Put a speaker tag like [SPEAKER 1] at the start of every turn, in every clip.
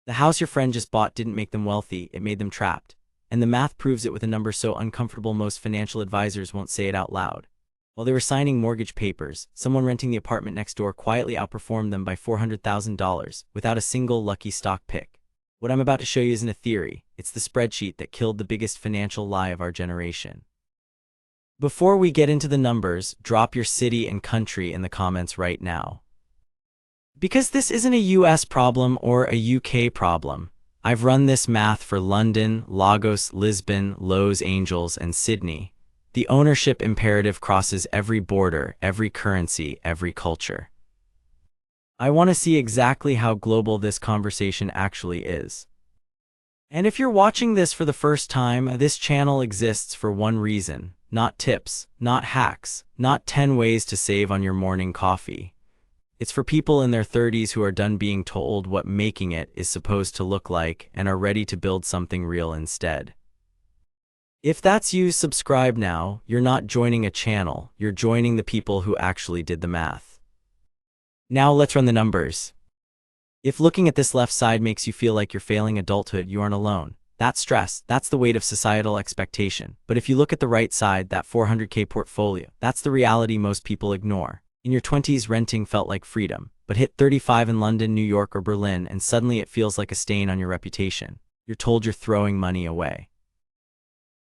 [SPEAKER 1] The house your friend just bought didn't make them wealthy, it made them trapped. And the math proves it with a number so uncomfortable most financial advisors won't say it out loud. While they were signing mortgage papers, someone renting the apartment next door quietly outperformed them by $400,000 without a single lucky stock pick. What I'm about to show you isn't a theory, it's the spreadsheet that killed the biggest financial lie of our generation. Before we get into the numbers, drop your city and country in the comments right now. Because this isn't a US problem or a UK problem. I've run this math for London, Lagos, Lisbon, Los Angeles, and Sydney. The ownership imperative crosses every border, every currency, every culture. I want to see exactly how global this conversation actually is. And if you're watching this for the first time, this channel exists for one reason. Not tips, not hacks, not 10 ways to save on your morning coffee. It's for people in their 30s who are done being told what making it is supposed to look like and are ready to build something real instead. If that's you, subscribe now. You're not joining a channel, you're joining the people who actually did the math. Now let's run the numbers. If looking at this left side makes you feel like you're failing adulthood, you aren't alone. That's stress, that's the weight of societal expectation. But if you look at the right side, that 400K portfolio, that's the reality most people ignore. In your 20s, renting felt like freedom, but hit 35 in London, New York, or Berlin, and suddenly it feels like a stain on your reputation. You're told you're throwing money away.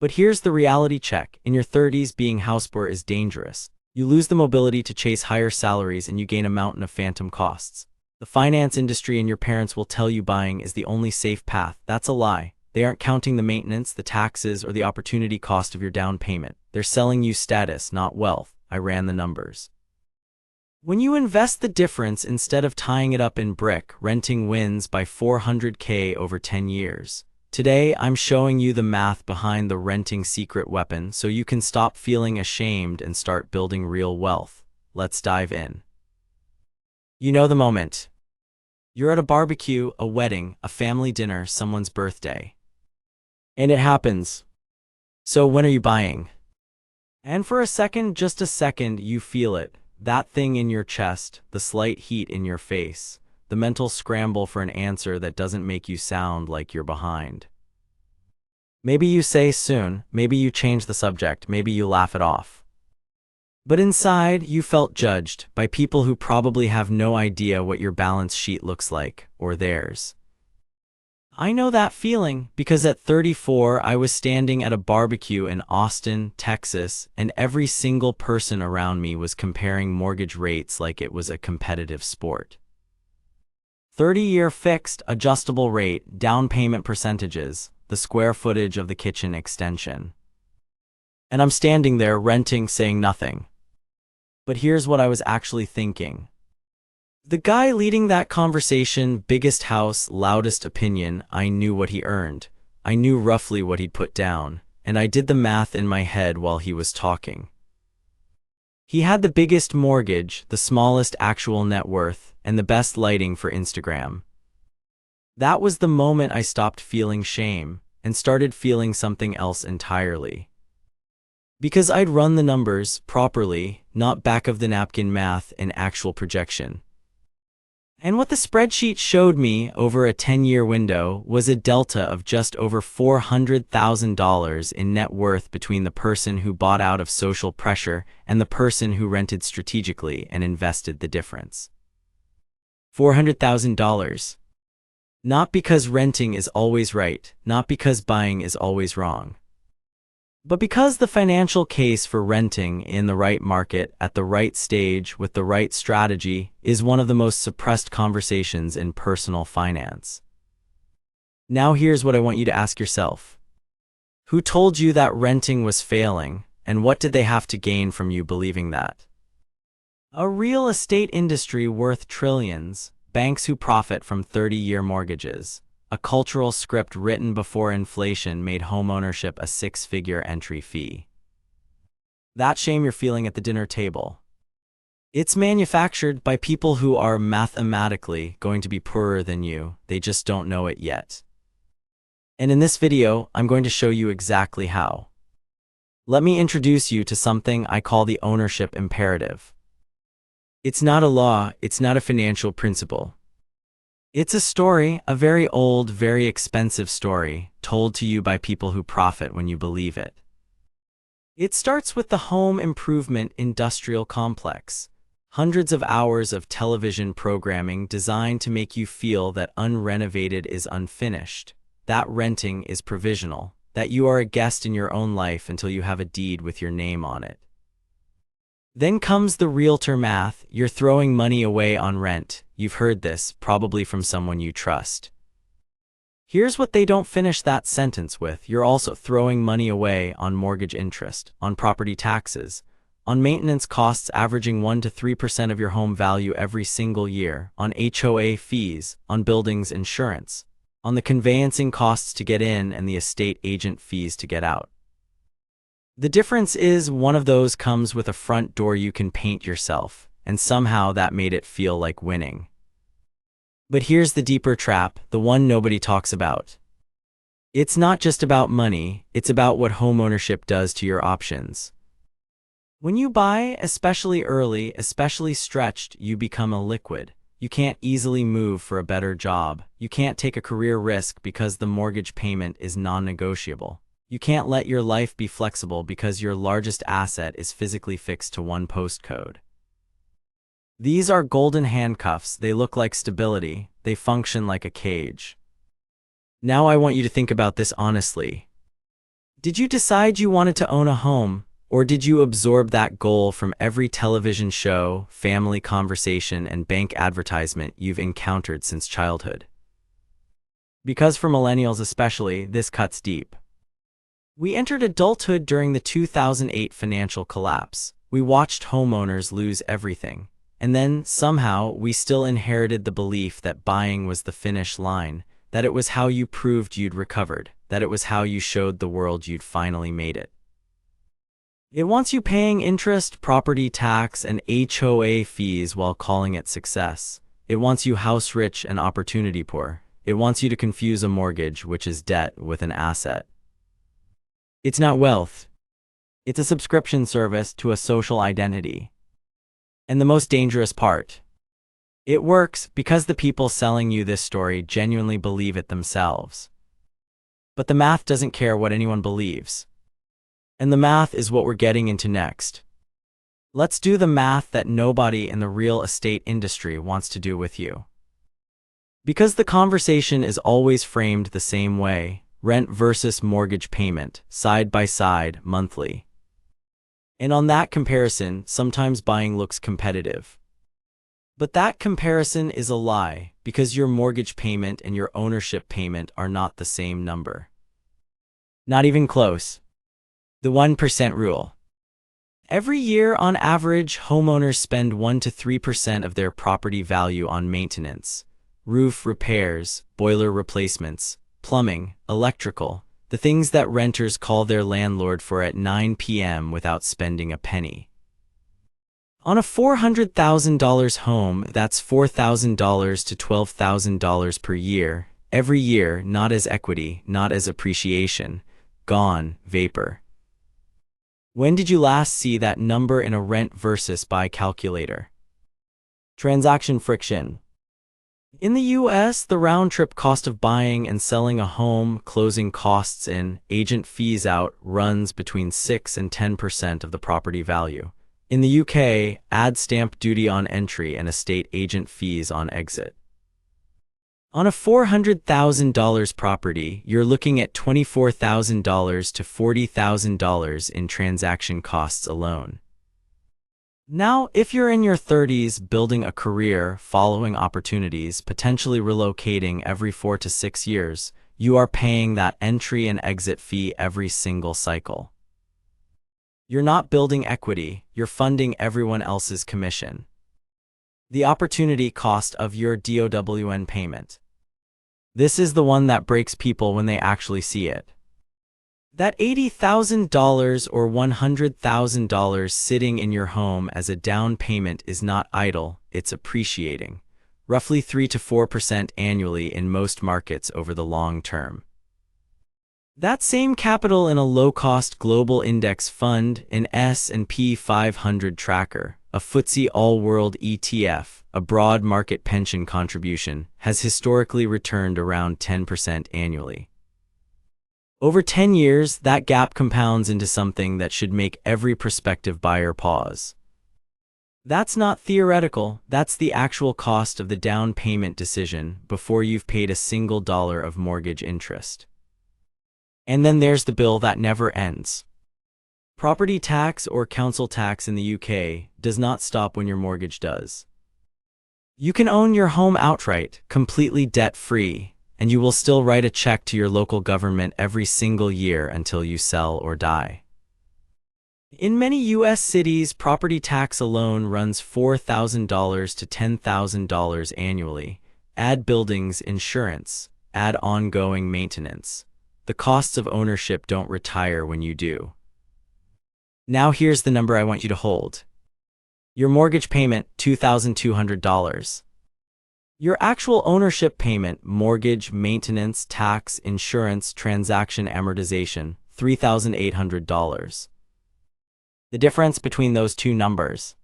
[SPEAKER 1] But here's the reality check. In your 30s, being housepoor is dangerous. You lose the mobility to chase higher salaries and you gain a mountain of phantom costs. The finance industry and your parents will tell you buying is the only safe path. That's a lie. They aren't counting the maintenance, the taxes, or the opportunity cost of your down payment. They're selling you status, not wealth. I ran the numbers. When you invest the difference instead of tying it up in brick, renting wins by 400K over 10 years. Today, I'm showing you the math behind the renting secret weapon so you can stop feeling ashamed and start building real wealth. Let's dive in. You know the moment. You're at a barbecue, a wedding, a family dinner, someone's birthday. And it happens. So when are you buying? And for a second, just a second, you feel it. That thing in your chest, the slight heat in your face, the mental scramble for an answer that doesn't make you sound like you're behind. Maybe you say soon, maybe you change the subject, maybe you laugh it off. But inside, you felt judged by people who probably have no idea what your balance sheet looks like, or theirs. I know that feeling because at 34, I was standing at a barbecue in Austin, Texas, and every single person around me was comparing mortgage rates like it was a competitive sport. 30-year fixed, adjustable rate, down payment percentages, the square footage of the kitchen extension. And I'm standing there renting, saying nothing. But here's what I was actually thinking. The guy leading that conversation, biggest house, loudest opinion, I knew what he earned. I knew roughly what he'd put down, and I did the math in my head while he was talking. He had the biggest mortgage, the smallest actual net worth, and the best lighting for Instagram. That was the moment I stopped feeling shame and started feeling something else entirely. Because I'd run the numbers properly, not back-of-the-napkin math and actual projection. And what the spreadsheet showed me over a 10-year window was a delta of just over $400,000 in net worth between the person who bought out of social pressure and the person who rented strategically and invested the difference. $400,000. Not because renting is always right, not because buying is always wrong, but because the financial case for renting in the right market, at the right stage, with the right strategy, is one of the most suppressed conversations in personal finance. Now here's what I want you to ask yourself. Who told you that renting was failing, and what did they have to gain from you believing that? A real estate industry worth trillions, banks who profit from 30-year mortgages. A cultural script written before inflation made homeownership a six-figure entry fee. That shame you're feeling at the dinner table. It's manufactured by people who are mathematically going to be poorer than you, they just don't know it yet. And in this video, I'm going to show you exactly how. Let me introduce you to something I call the ownership imperative. It's not a law, it's not a financial principle. It's a story, a very old, very expensive story, told to you by people who profit when you believe it. It starts with the home improvement industrial complex. Hundreds of hours of television programming designed to make you feel that unrenovated is unfinished, that renting is provisional, that you are a guest in your own life until you have a deed with your name on it. Then comes the realtor math. You're throwing money away on rent. You've heard this, probably from someone you trust. Here's what they don't finish that sentence with. You're also throwing money away on mortgage interest, on property taxes, on maintenance costs averaging 1 to 3% of your home value every single year, on HOA fees, on buildings insurance, on the conveyancing costs to get in and the estate agent fees to get out. The difference is one of those comes with a front door you can paint yourself, and somehow that made it feel like winning. But here's the deeper trap, the one nobody talks about. It's not just about money, it's about what homeownership does to your options. When you buy, especially early, especially stretched, you become illiquid. You can't easily move for a better job. You can't take a career risk because the mortgage payment is non-negotiable. You can't let your life be flexible because your largest asset is physically fixed to one postcode. These are golden handcuffs. They look like stability. They function like a cage. Now I want you to think about this honestly. Did you decide you wanted to own a home, or did you absorb that goal from every television show, family conversation, and bank advertisement you've encountered since childhood? Because for millennials especially, this cuts deep. We entered adulthood during the 2008 financial collapse. We watched homeowners lose everything. And then, somehow, we still inherited the belief that buying was the finish line, that it was how you proved you'd recovered, that it was how you showed the world you'd finally made it. It wants you paying interest, property tax, and HOA fees while calling it success. It wants you house rich and opportunity poor. It wants you to confuse a mortgage, which is debt, with an asset. It's not wealth. It's a subscription service to a social identity. And the most dangerous part, it works because the people selling you this story genuinely believe it themselves. But the math doesn't care what anyone believes. And the math is what we're getting into next. Let's do the math that nobody in the real estate industry wants to do with you. Because the conversation is always framed the same way. Rent versus mortgage payment, side by side, monthly. And on that comparison, sometimes buying looks competitive. But that comparison is a lie, because your mortgage payment and your ownership payment are not the same number. Not even close. The 1% rule. Every year, on average, homeowners spend 1 to 3% of their property value on maintenance, roof repairs, boiler replacements, plumbing, electrical, the things that renters call their landlord for at 9 p.m. without spending a penny. On a $400,000 home, that's $4,000 to $12,000 per year, every year, not as equity, not as appreciation, gone, vapor. When did you last see that number in a rent versus buy calculator? Transaction friction. In the U.S., the round-trip cost of buying and selling a home, closing costs in, agent fees out, runs between 6 and 10% of the property value. In the UK, add stamp duty on entry and estate agent fees on exit. On a $400,000 property, you're looking at $24,000 to $40,000 in transaction costs alone. Now, if you're in your 30s, building a career, following opportunities, potentially relocating every 4 to 6 years, you are paying that entry and exit fee every single cycle. You're not building equity, you're funding everyone else's commission. The opportunity cost of your DOWN payment. This is the one that breaks people when they actually see it. That $80,000 or $100,000 sitting in your home as a down payment is not idle, it's appreciating, roughly 3 to 4% annually in most markets over the long term. That same capital in a low-cost global index fund, an S&P 500 tracker, a FTSE All-World ETF, a broad market pension contribution, has historically returned around 10% annually. Over 10 years, that gap compounds into something that should make every prospective buyer pause. That's not theoretical, that's the actual cost of the down payment decision before you've paid a single dollar of mortgage interest. And then there's the bill that never ends. Property tax or council tax in the UK does not stop when your mortgage does. You can own your home outright, completely debt-free, and you will still write a check to your local government every single year until you sell or die. In many U.S. cities, property tax alone runs $4,000 to $10,000 annually. Add buildings insurance, add ongoing maintenance. The costs of ownership don't retire when you do. Now here's the number I want you to hold. Your mortgage payment, $2,200. Your actual ownership payment, mortgage, maintenance, tax, insurance, transaction amortization, $3,800. The difference between those two numbers.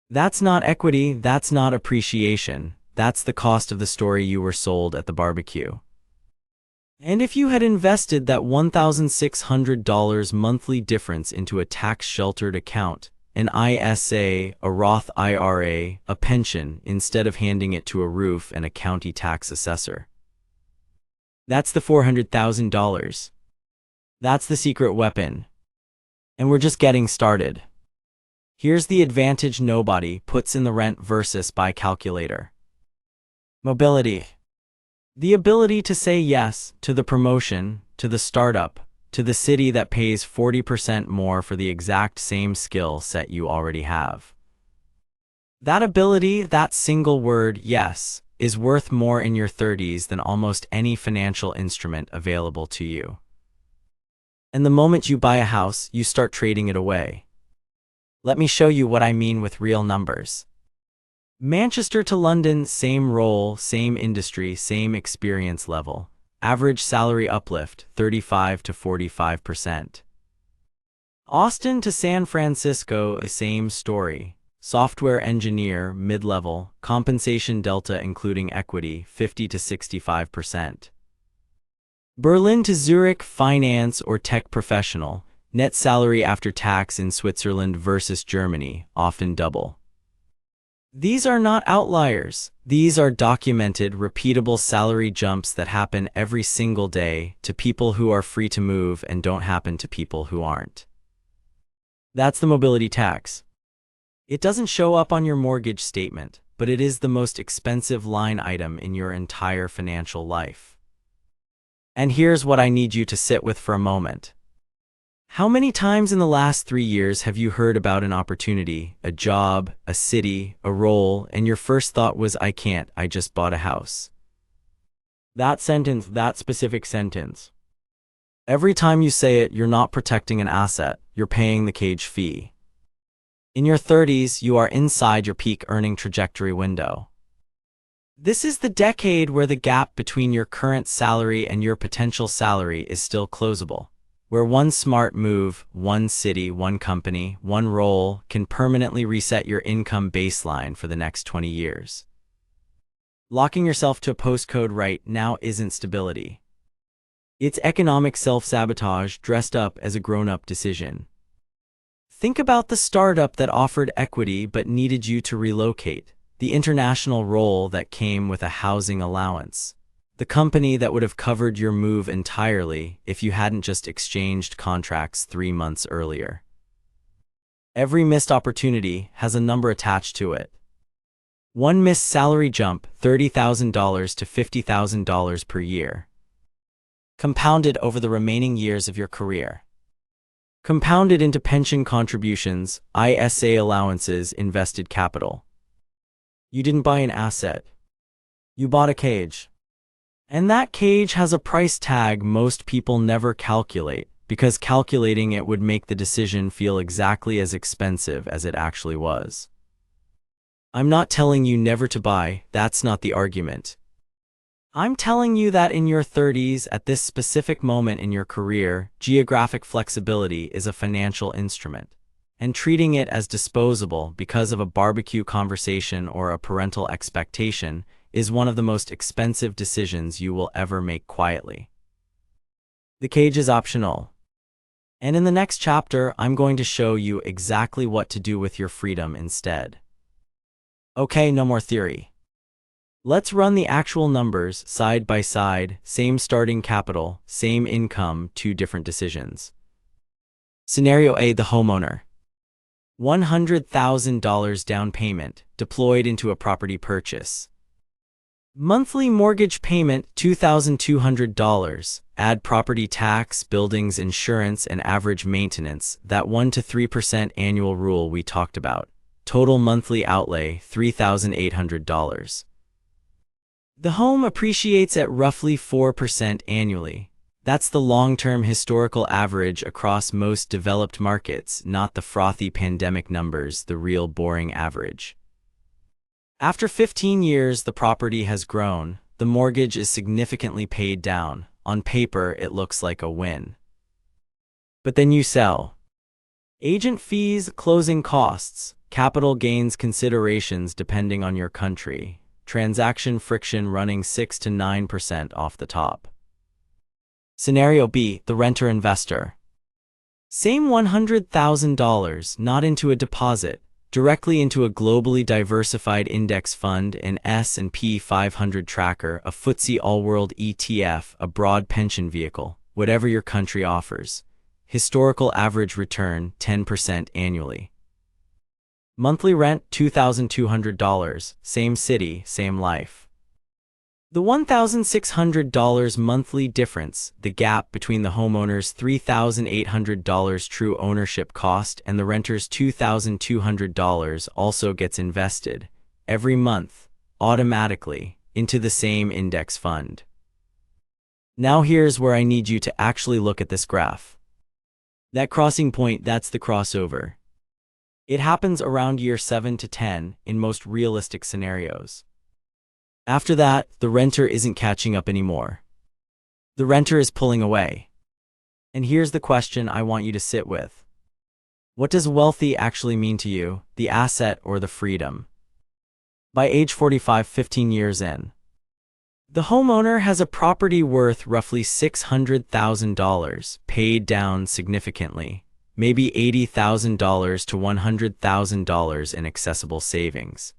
[SPEAKER 1] That's not equity, that's not appreciation, that's the cost of the story you were sold at the barbecue. And if you had invested that $1,600 monthly difference into a tax-sheltered account, an ISA, a Roth IRA, a pension, instead of handing it to a roof and a county tax assessor. That's the $400,000. That's the secret weapon. And we're just getting started. Here's the advantage nobody puts in the rent versus buy calculator. Mobility. The ability to say yes to the promotion, to the startup, to the city that pays 40% more for the exact same skill set you already have. That ability, that single word, yes, is worth more in your 30s than almost any financial instrument available to you. And the moment you buy a house, you start trading it away. Let me show you what I mean with real numbers. Manchester to London, same role, same industry, same experience level. Average salary uplift, 35 to 45%. Austin to San Francisco, same story. Software engineer, mid-level, compensation delta including equity, 50 to 65%. Berlin to Zurich, finance or tech professional, net salary after tax in Switzerland versus Germany, often double. These are not outliers. These are documented, repeatable salary jumps that happen every single day to people who are free to move and don't happen to people who aren't. That's the mobility tax. It doesn't show up on your mortgage statement, but it is the most expensive line item in your entire financial life. And here's what I need you to sit with for a moment. How many times in the last 3 years have you heard about an opportunity, a job, a city, a role, and your first thought was, I can't, I just bought a house? That sentence, that specific sentence. Every time you say it, you're not protecting an asset, you're paying the cage fee. In your 30s, you are inside your peak earning trajectory window. This is the decade where the gap between your current salary and your potential salary is still closable, where one smart move, one city, one company, one role can permanently reset your income baseline for the next 20 years. Locking yourself to a postcode right now isn't stability. It's economic self-sabotage dressed up as a grown-up decision. Think about the startup that offered equity but needed you to relocate, the international role that came with a housing allowance, the company that would have covered your move entirely if you hadn't just exchanged contracts 3 months earlier. Every missed opportunity has a number attached to it. One missed salary jump, $30,000 to $50,000 per year. Compounded over the remaining years of your career. Compounded into pension contributions, ISA allowances, invested capital. You didn't buy an asset. You bought a cage. And that cage has a price tag most people never calculate, because calculating it would make the decision feel exactly as expensive as it actually was. I'm not telling you never to buy, that's not the argument. I'm telling you that in your 30s, at this specific moment in your career, geographic flexibility is a financial instrument. and treating it as disposable because of a barbecue conversation or a parental expectation is one of the most expensive decisions you will ever make quietly. The cage is optional. And in the next chapter, I'm going to show you exactly what to do with your freedom instead. Okay, no more theory. Let's run the actual numbers side by side, same starting capital, same income, two different decisions. Scenario A, the homeowner. $100,000 down payment, deployed into a property purchase. Monthly mortgage payment, $2,200. Add property tax, buildings insurance, and average maintenance, that 1 to 3% annual rule we talked about. Total monthly outlay, $3,800. The home appreciates at roughly 4% annually. That's the long-term historical average across most developed markets, not the frothy pandemic numbers, the real boring average. After 15 years, the property has grown. The mortgage is significantly paid down. On paper, it looks like a win. But then you sell. Agent fees, closing costs, capital gains considerations depending on your country, transaction friction running 6 to 9% off the top. Scenario B, the renter-investor. Same $100,000, not into a deposit, directly into a globally diversified index fund, an S&P 500 tracker, a FTSE All-World ETF, a broad pension vehicle, whatever your country offers. Historical average return, 10% annually. Monthly rent, $2,200, same city, same life. The $1,600 monthly difference, the gap between the homeowner's $3,800 true ownership cost and the renter's $2,200, also gets invested, every month, automatically, into the same index fund. Now here's where I need you to actually look at this graph. That crossing point, that's the crossover. It happens around year 7 to 10 in most realistic scenarios. After that, the renter isn't catching up anymore. The renter is pulling away. And here's the question I want you to sit with. What does wealthy actually mean to you, the asset or the freedom? By age 45, 15 years in, the homeowner has a property worth roughly $600,000, paid down significantly, maybe $80,000 to $100,000 in accessible savings.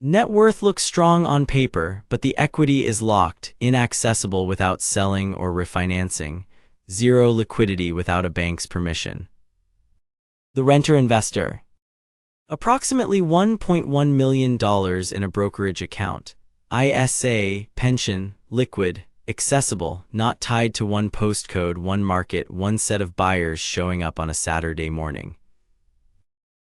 [SPEAKER 1] Net worth looks strong on paper, but the equity is locked, inaccessible without selling or refinancing, zero liquidity without a bank's permission. The renter-investor. Approximately $1.1 million in a brokerage account, ISA, pension, liquid, accessible, not tied to one postcode, one market, one set of buyers showing up on a Saturday morning.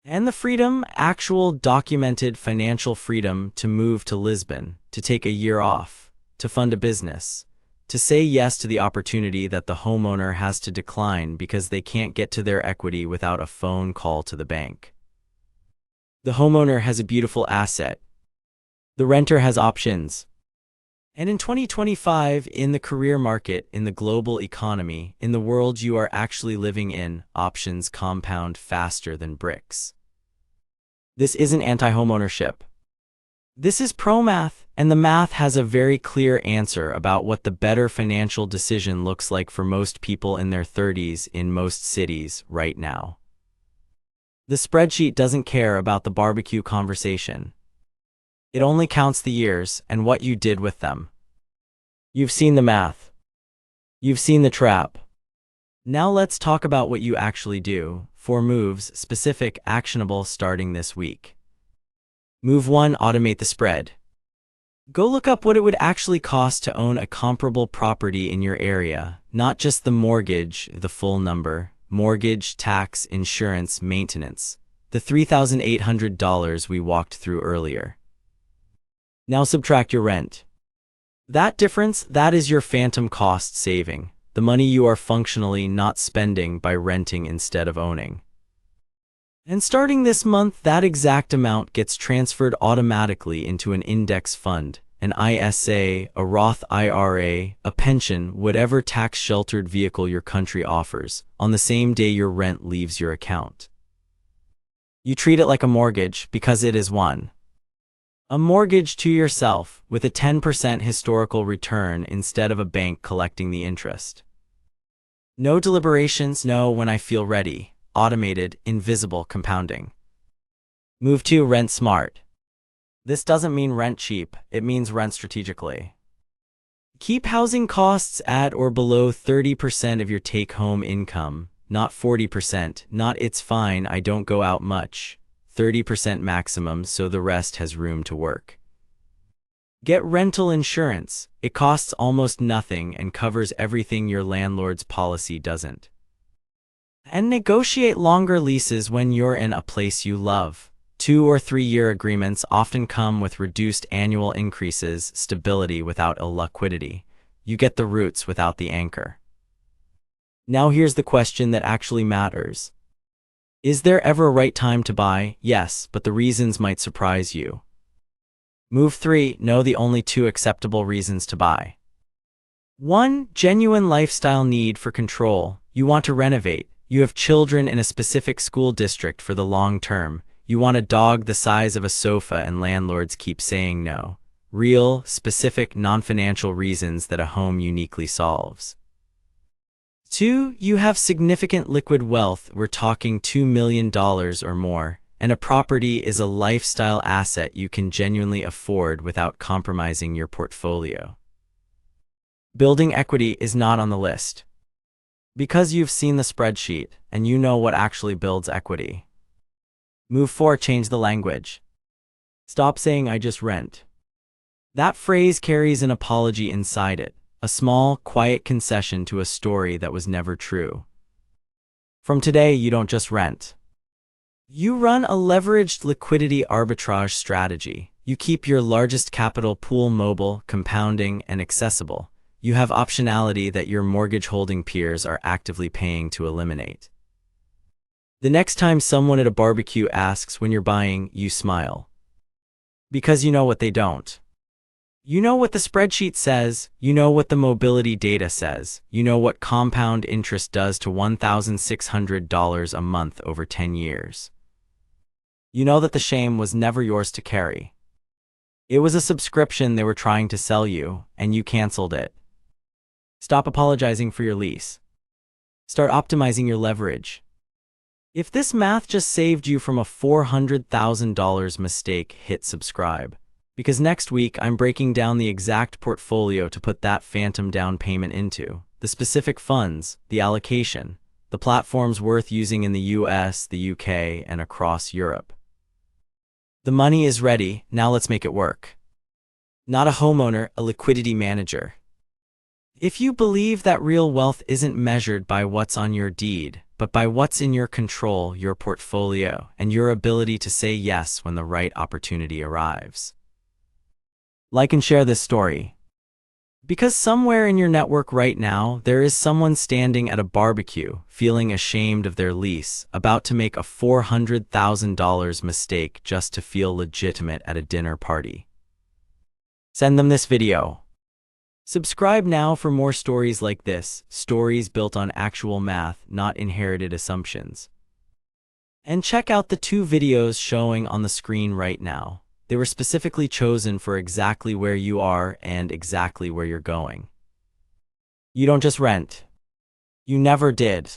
[SPEAKER 1] And the freedom, actual documented financial freedom to move to Lisbon, to take a year off, to fund a business, to say yes to the opportunity that the homeowner has to decline because they can't get to their equity without a phone call to the bank. The homeowner has a beautiful asset. The renter has options. And in 2025, in the career market, in the global economy, in the world you are actually living in, options compound faster than bricks. This isn't anti-homeownership. This is pro-math, and the math has a very clear answer about what the better financial decision looks like for most people in their 30s in most cities right now. The spreadsheet doesn't care about the barbecue conversation. It only counts the years and what you did with them. You've seen the math. You've seen the trap. Now let's talk about what you actually do. 4 moves, specific, actionable, starting this week. Move 1, automate the spread. Go look up what it would actually cost to own a comparable property in your area, not just the mortgage, the full number, mortgage, tax, insurance, maintenance, the $3,800 we walked through earlier. Now subtract your rent. That difference, that is your phantom cost saving, the money you are functionally not spending by renting instead of owning. And starting this month, that exact amount gets transferred automatically into an index fund, an ISA, a Roth IRA, a pension, whatever tax-sheltered vehicle your country offers, on the same day your rent leaves your account. You treat it like a mortgage because it is one. A mortgage to yourself with a 10% historical return instead of a bank collecting the interest. No deliberations, no when I feel ready. Automated, invisible compounding. Move 2. Rent smart. This doesn't mean rent cheap, it means rent strategically. Keep housing costs at or below 30% of your take-home income, not 40%, not it's fine, I don't go out much. 30% maximum so the rest has room to work. Get rental insurance. It costs almost nothing and covers everything your landlord's policy doesn't. And negotiate longer leases when you're in a place you love. 2 or 3 year agreements often come with reduced annual increases, stability without illiquidity. You get the roots without the anchor. Now here's the question that actually matters. Is there ever a right time to buy? Yes, but the reasons might surprise you. Move 3. Know the only 2 acceptable reasons to buy. 1. Genuine lifestyle need for control. You want to renovate. You have children in a specific school district for the long term. You want a dog the size of a sofa and landlords keep saying no. Real, specific, non-financial reasons that a home uniquely solves. 2. You have significant liquid wealth. We're talking $2 million or more. And a property is a lifestyle asset you can genuinely afford without compromising your portfolio. Building equity is not on the list. Because you've seen the spreadsheet and you know what actually builds equity. Move 4. Change the language. Stop saying I just rent. That phrase carries an apology inside it, a small, quiet concession to a story that was never true. From today, you don't just rent. You run a leveraged liquidity arbitrage strategy. You keep your largest capital pool mobile, compounding, and accessible. You have optionality that your mortgage-holding peers are actively paying to eliminate. The next time someone at a barbecue asks when you're buying, you smile. Because you know what they don't. You know what the spreadsheet says, you know what the mobility data says, you know what compound interest does to $1,600 a month over 10 years. You know that the shame was never yours to carry. It was a subscription they were trying to sell you, and you canceled it. Stop apologizing for your lease. Start optimizing your leverage. If this math just saved you from a $400,000 mistake, hit subscribe. Because next week I'm breaking down the exact portfolio to put that phantom down payment into, the specific funds, the allocation, the platforms worth using in the US, the UK, and across Europe. The money is ready, now let's make it work. Not a homeowner, a liquidity manager. If you believe that real wealth isn't measured by what's on your deed, but by what's in your control, your portfolio, and your ability to say yes when the right opportunity arrives. Like and share this story. Because somewhere in your network right now, there is someone standing at a barbecue, feeling ashamed of their lease, about to make a $400,000 mistake just to feel legitimate at a dinner party. Send them this video. Subscribe now for more stories like this, stories built on actual math, not inherited assumptions. And check out the 2 videos showing on the screen right now. They were specifically chosen for exactly where you are and exactly where you're going. You don't just rent. You never did.